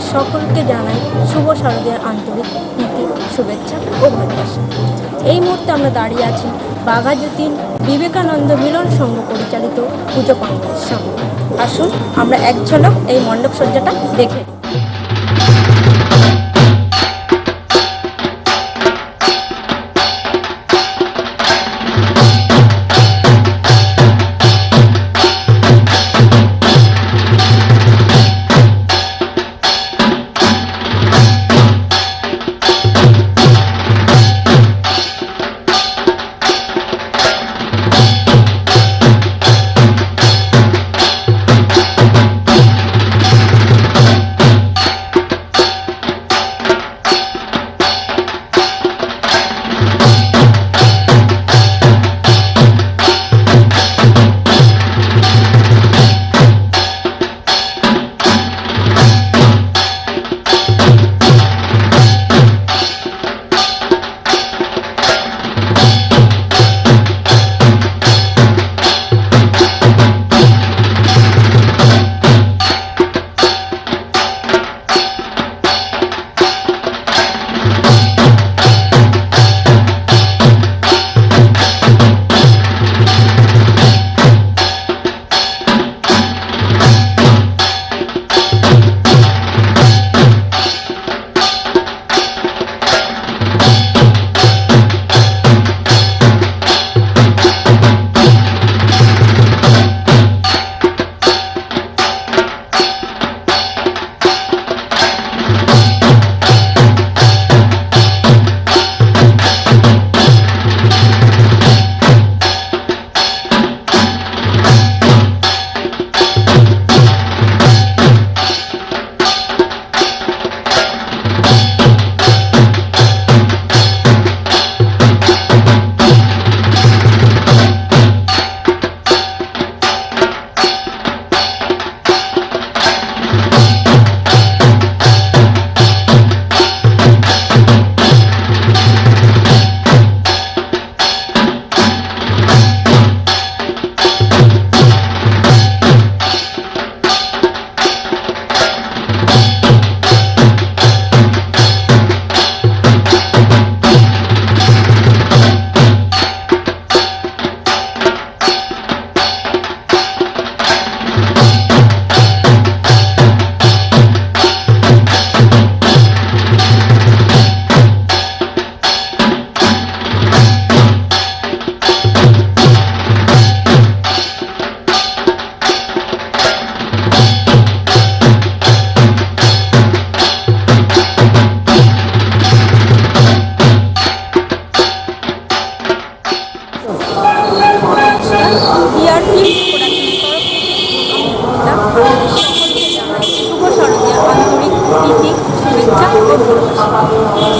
সকলকে জানাই শুভ শারদীয়ার আন্তরিক প্রীতি, শুভেচ্ছা ও ভালোবাসা। এই মুহূর্তে আমরা দাঁড়িয়ে আছি বাঘাযতীন বিবেকানন্দ মিলন সংঘ পরিচালিত পুজো প্যান্ডেলের সামনে। আসুন আমরা এক ঝলক এই মণ্ডপ সজ্জাটা দেখে নিই।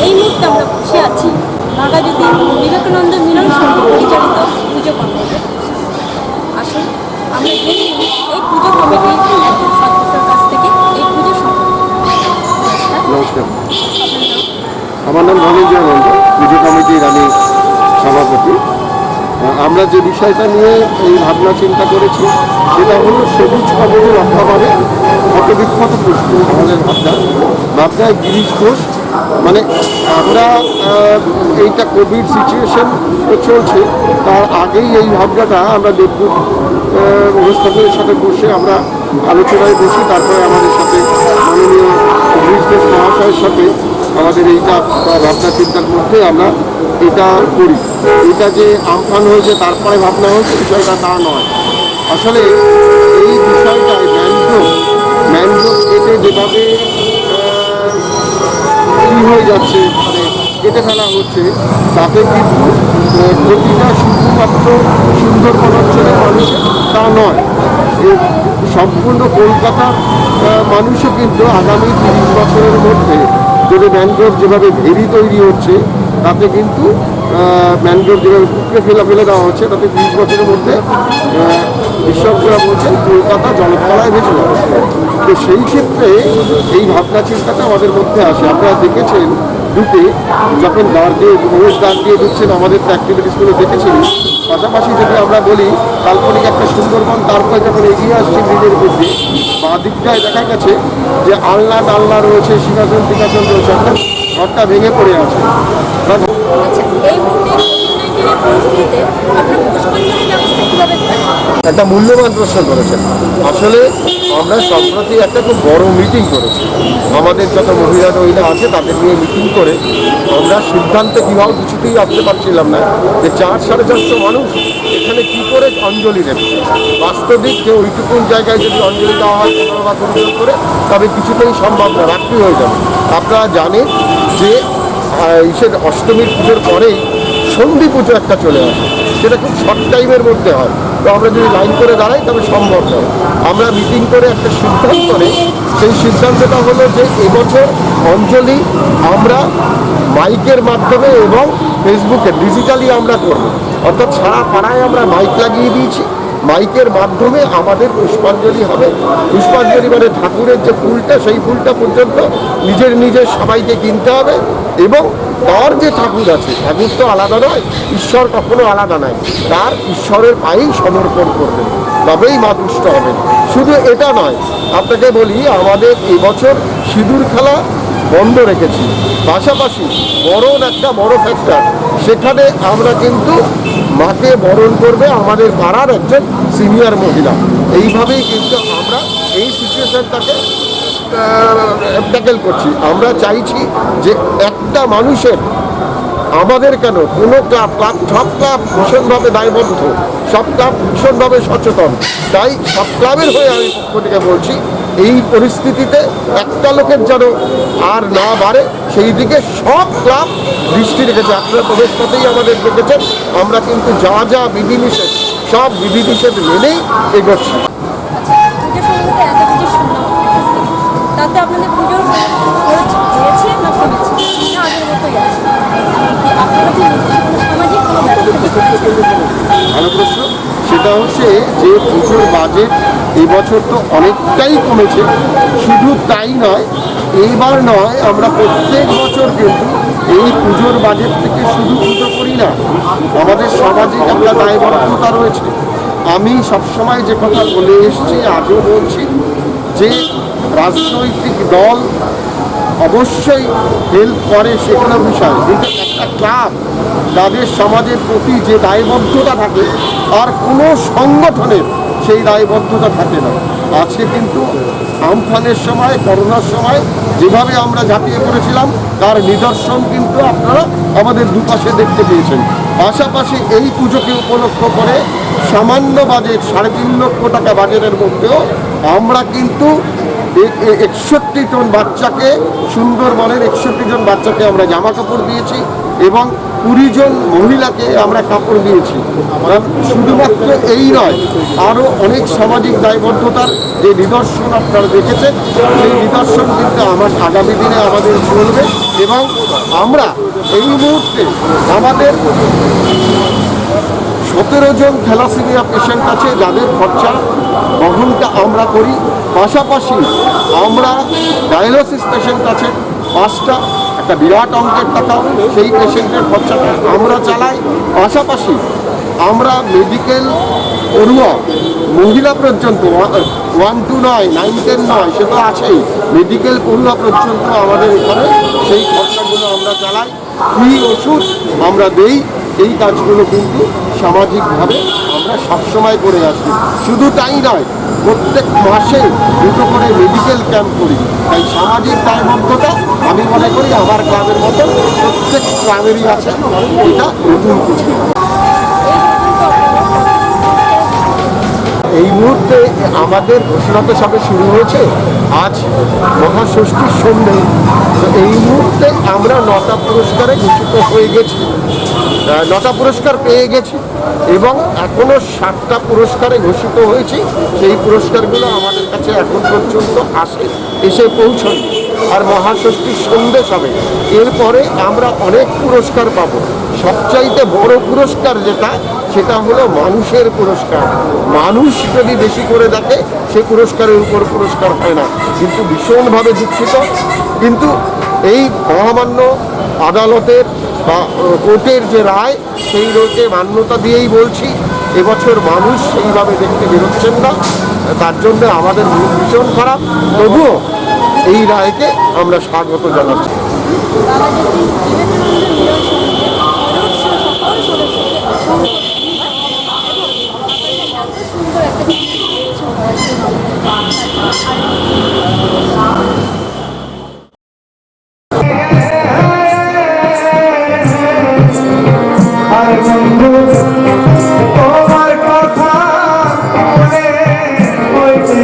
এই মুহূর্তে আমরা বসে আছি বাঘাযতীন বিবেকানন্দ মিলন সংঘ পরিচালিত পুজো কমিটি। আসুন আমরা জেনে নিই এই পুজো কমিটির একজন সদস্যের কাছ থেকে এই পুজো সম্পর্কে। নমস্কার, আমার নাম ধনঞ্জয় মন্ডল, পুজো কমিটির আমি সভাপতি। আমরা যে বিষয়টা নিয়ে এই ভাবনা চিন্তা করেছি সেটা হলো সবুজ কবচ রক্ষা করে ক্ষতবিক্ষত প্রশ্ন। আমাদের ভাবনায় গিরিশ ঘোষ, মানে আমরা এইটা কোভিড সিচুয়েশন চলছে, তার আগেই এই ভাবনাটা আমরা দেবদূত অনুষ্ঠানের সাথে বসে আমরা আলোচনায় বসি। তারপরে আমাদের সাথে মাননীয় গিরিশ ঘোষ মহাশয়ের সাথে আমাদের এইটা ভাবনা চিন্তার মধ্যে আমরা এটা করি। এটা যে আমফান হয়েছে তারপরে ভাবনা হয়েছে বিষয়টা তা নয়। আসলে এই বিষয়টায় ম্যানগ্রোভ কেটে যেভাবে হয়ে যাচ্ছে, মানে কেটে ফেলা হচ্ছে, তাতে কিন্তু প্রতিটা শুধুমাত্র সুন্দরবন অঞ্চলের মানুষের তা নয়, সম্পূর্ণ কলকাতার মানুষও কিন্তু আগামী 30 বছরের মধ্যে যদি ম্যানগ্রোভ যেভাবে ভেরি তৈরি হচ্ছে, তাতে কিন্তু ম্যানগ্রোভ যেভাবে পুকুরে ফেলে দেওয়া হচ্ছে, তাতে 20 বছরের মধ্যে বিশেষজ্ঞরা বলছেন কলকাতা জলতলায় ভেসে যাচ্ছে। তো সেই ক্ষেত্রে এই ভাবনা চিন্তাটা আমাদের মধ্যে আসে। আপনারা দেখেছেন ঢুকে যখন দ্বার দিয়ে প্রবেশ দ্বার দিয়ে ঢুকছেন আমাদের তো অ্যাক্টিভিটিসগুলো দেখেছিলেন। পাশাপাশি যদি আমরা বলি কাল্পনিক একটা সুন্দরবন, তারপরে যখন এগিয়ে আসছে ব্রিজের মধ্যে বাঁ দিকটায় দেখা গেছে যে আলনা রয়েছে, সিংহাসন টিকাসন রয়েছে, অর্থাৎ ঘরটা ভেঙে পড়ে আছে। আচ্ছা, এই মুহূর্তে কোভিড-19 পরিস্থিতিতে আপনার পুষ্পাঞ্জলি ব্যবস্থা কীভাবে করেন? একটা মূল্যবান প্রশ্ন করেছেন। আসলে আমরা সম্প্রতি একটা খুব বড় মিটিং করেছি, আমাদের যত মহিলা আছে তাদের নিয়ে মিটিং করে আমরা সিদ্ধান্তে কীভাবে কিছুতেই আসতে পারছিলাম না যে 400-450 মানুষ এখানে কী করে অঞ্জলি দেবে। বাস্তবিক যে ওইটুকুন জায়গায় যদি অঞ্জলি দেওয়া হয় 15 বা 20 জন করে, তবে কিছুতেই সম্ভব না, রাত্রি হয়ে যাবে। আপনারা জানেন যে অষ্টমীর পুজোর পরেই সন্ধি পুজো একটা চলে আসে, সেটা খুব শর্ট টাইমের মধ্যে হয়। তো আমরা যদি লাইন করে দাঁড়াই তবে সম্ভব নয়। আমরা মিটিং করে একটা সিদ্ধান্ত নেই, সেই সিদ্ধান্তটা হলো যে এবছর অঞ্জলি আমরা মাইকের মাধ্যমে এবং ফেসবুকে ডিজিটালি আমরা করব। অর্থাৎ সারা পাড়ায় আমরা মাইক লাগিয়ে দিয়েছি, মাইকের মাধ্যমে আমাদের পুষ্পাঞ্জলি হবে। পুষ্পাঞ্জলি মানে ঠাকুরের যে ফুলটা, সেই ফুলটা পর্যন্ত নিজের সবাইকে কিনতে হবে এবং তার যে ঠাকুর আছে, ঠাকুর তো আলাদা নয়, ঈশ্বর কখনো আলাদা নয়, তার ঈশ্বরের পায়েই সমর্পণ করবেন, তবেই মা তুষ্ট হবেন। শুধু এটা নয়, আপনাকে বলি আমাদের এবছর সিঁদুর খেলা বন্ধ রেখেছি। পাশাপাশি একটা বড় ফ্যাক্টর, সেখানে আমরা কিন্তু মাকে বরণ করবে আমাদের পাড়ার একজন সিনিয়র মহিলা। এইভাবেই কিন্তু আমরা এই সিচুয়েশনটাকে ট্যাকেল করছি। আমরা চাইছি যে একটা মানুষের, আমাদের কেন কোনো সব ক্লাব ভীষণভাবে দায়বদ্ধ, সব ক্লাব ভীষণভাবে সচেতন। তাই সব ক্লাবের হয়ে আমি পক্ষ থেকে বলছি, এই পরিস্থিতিতে একটা লোকের যেন আর না বাড়ে সেই দিকে সব ক্লাব দৃষ্টি রেখেছে। আপনারা প্রবেশ পথেই আমাদের দেখেছেন, আমরা কিন্তু যা বিধিনিষেধ, সব বিধিনিষেধ মেনেই এগোচ্ছি। আচ্ছা, পুজো সম্বন্ধে এত কিছু শুনলাম তাতে আপনাদের পুজোর খরচ হয়েছে না কমেছে না আগের মতোই আছে? আপনারা কি সামাজিক কোনো ব্যবস্থা করেছেন? ভালো প্রশ্ন। সেটা হচ্ছে যে পুজোর বাজেট এবছর তো অনেকটাই কমেছে। শুধু তাই নয়, এইবার নয়, আমরা প্রত্যেক বছর কিন্তু এই পুজোর বাজেট থেকে শুধু পুজো করি না, আমাদের সামাজিক একটা দায়বদ্ধতা রয়েছে। আমি সবসময় যে কথা বলে এসেছি, আজও বলছি, যে রাজনৈতিক দল অবশ্যই হেল্প করে, সেগুলো বিষয়, কিন্তু একটা ক্লাব তাদের সমাজের প্রতি যে দায়বদ্ধতা থাকে আর কোনো সংগঠনের সেই দায়বদ্ধতা থাকে না। আজকে কিন্তু আমফানের সময়, করোনার সময় যেভাবে আমরা ঝাঁপিয়ে পড়েছিলাম তার নিদর্শন কিন্তু আপনারা আমাদের দুপাশে দেখতে পেয়েছেন। পাশাপাশি এই পুজোকে উপলক্ষ করে সামান্য বাজেট, 3.5 লক্ষ টাকা বাজেটের মধ্যেও আমরা কিন্তু 61 জন বাচ্চাকে, সুন্দরবনের 61 জন বাচ্চাকে আমরা জামা কাপড় দিয়েছি এবং 20 জন মহিলাকে আমরা কাপড় দিয়েছি। শুধুমাত্র এই নয়, আরও অনেক সামাজিক দায়বদ্ধতার যে নিদর্শন আপনারা দেখেছেন, সেই নিদর্শন কিন্তু আগামী দিনে আমাদের চলবে। এবং আমরা এই মুহূর্তে আমাদের 17 জন থ্যালাসেমিয়া পেশেন্ট আছে, যাদের খরচা বহনটা আমরা করি। পাশাপাশি আমরা ডায়ালিসিস পেশেন্ট আছে 5টা, একটা বিরাট অঙ্কের টাকা, সেই পেশেন্টের খরচাটা আমরা চালাই। পাশাপাশি আমরা মেডিকেল পড়ুয়া মহিলা পর্যন্ত 1 to 9, 9, 10 নয়, সে তো আছেই, মেডিকেল পড়ুয়া পর্যন্ত আমাদের এখানে সেই খরচাগুলো আমরা চালাই। ফ্রি ওষুধ আমরা দেই। এই কাজগুলো কিন্তু সামাজিকভাবে আমরা সবসময় করে আসি। শুধু তাই নয়, প্রত্যেক মাসে 2টো করে মেডিকেল ক্যাম্প করি। তাই সামাজিক দায়বদ্ধতা আমি মনে করি আমার ক্লাবের মতো প্রত্যেক ক্লাবেরই আছে, এটা নতুন কিছু। এই মুহূর্তে আমাদের ঘোষণা তো সবে শুরু হয়েছে, আজ মহাষষ্ঠীর সন্ধ্যে। তো এই মুহূর্তে আমরা 9টা পুরস্কারে ঘোষিত হয়ে গেছি, 9টা পুরস্কার পেয়ে গেছি এবং এখনও 7টা পুরস্কারে ঘোষিত হয়েছি। সেই পুরস্কারগুলো আমাদের কাছে এখন পর্যন্ত এসে পৌঁছায়। আর মহাষষ্ঠীর সন্ধ্যে সবে, এরপরে আমরা অনেক পুরস্কার পাবো। সবচাইতে বড় পুরস্কার যেটা, সেটা হলো মানুষের পুরস্কার। মানুষ যদি বেশি করে দেখে সে পুরস্কারের উপর পুরস্কার হয় না। কিন্তু ভীষণভাবে দুঃখিত, কিন্তু এই মহামান্য আদালতের বা কোর্টের যে রায়, সেই রোজে মান্যতা দিয়েই বলছি এবছর মানুষ সেইভাবে দেখতে বেরোচ্ছেন না, তার জন্য আমাদের ভীষণ খারাপ। তবুও এই রায়কে আমরা স্বাগত জানাচ্ছি। বাঘাযতীন বিবেকানন্দ মিলন সমিতির সকল সদস্যকে অসংখ্য ধন্যবাদ এবং এত সুন্দর একটা কিছু করার জন্য তোমার কথা মনে হইতে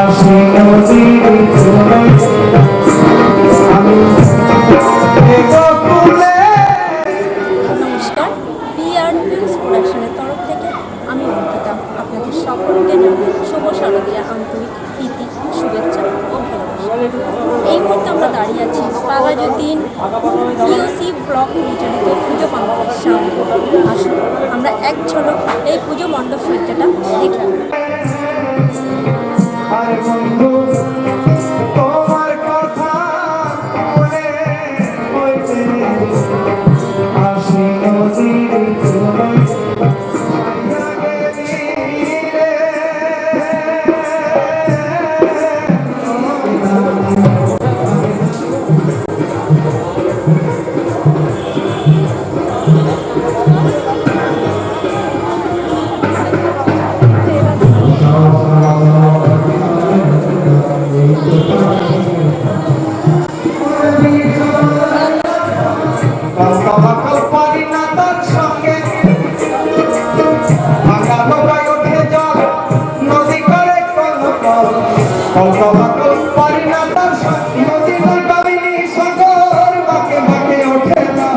আসি নদীর জলে আমি গোকুলে। নমস্কার, বিআর ফিল্মস প্রোডাকশনের তরফ থেকে আমি অঙ্কিতা আপনাদের সকলকে জানাই শুভ শারদীয়া আন্তরিক প্রীতি, শুভেচ্ছা ও ভালোবাসা। এই মুহূর্তে আমরা দাঁড়িয়ে আছি বাঘাযতীন পিওসি ব্লক পরিচালিত পুজো মণ্ডপের সামনে। আসুন আমরা এক ঝলক এই পুজো মণ্ডপ সজ্জাটা দেখি। আর বন্ধু তোমার কথা মনে হইতে আসি নদীর জলে পারি না তার সঙ্গে ভাঙা নৌকায় ওঠে জল নদী করে কলকল পারি না তার সঙ্গে নদী নৌকাবিনী সাগর বাঁকে বাঁকে ওঠে না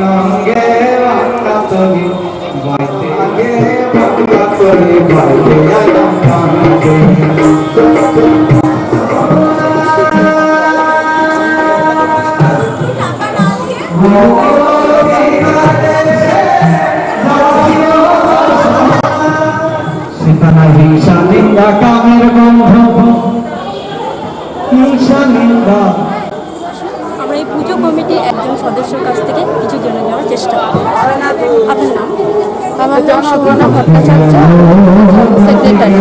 রঙে রাঙা তরি বাইতে আগে রাঙা তরি বাইতে আয়াম কাঁদে সেখানে হিংসা নিন্দা কামের গন্ধ হিংসা নিন্দা। আমরা এই পুজো কমিটির একজন সদস্যের কাছ থেকে কিছু জেনে নেওয়ার চেষ্টা করি। আপনার নাম? আমার নাম সুবর্ণা ভট্টাচার্য, সেক্রেটারি।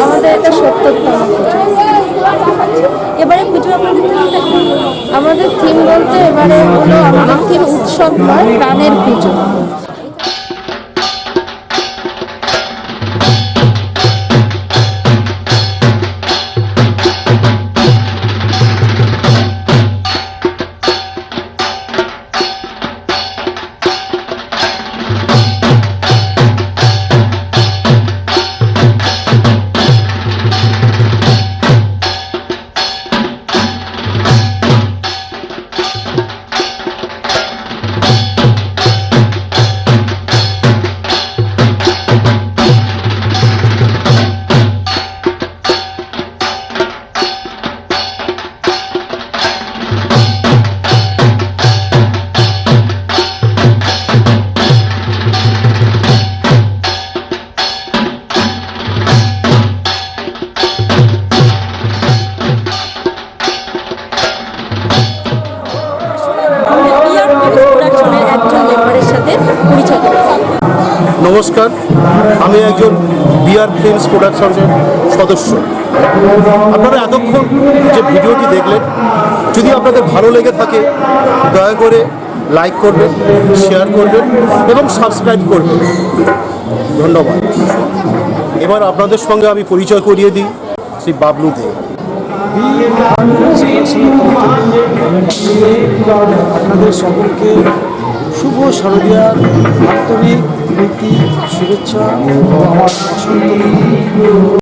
আমাদের এটা ৭০তম পুজো। এবারে পুজো আপনাদের থিমটা কি? আমাদের থিম বলতে এবারে হলো আমাদের থিম উৎসব নয়, প্রাণের পুজো। নমস্কার, আমি একজন বিআর ফিল্মস প্রোডাকশনের সদস্য। আপনারা এতক্ষণ যে ভিডিওটি দেখলেন, যদি আপনাদের ভালো লেগে থাকে দয়া করে লাইক করবেন, শেয়ার করবেন এবং সাবস্ক্রাইব করবেন। ধন্যবাদ। এবার আপনাদের সঙ্গে আমি পরিচয় করিয়ে দিই শ্রী বাবলু দে। আমি আপনাদের সকলকে শুভ শারদীয়ার আন্তরিক প্রীতি শুভেচ্ছা ও আমার অসংখ্য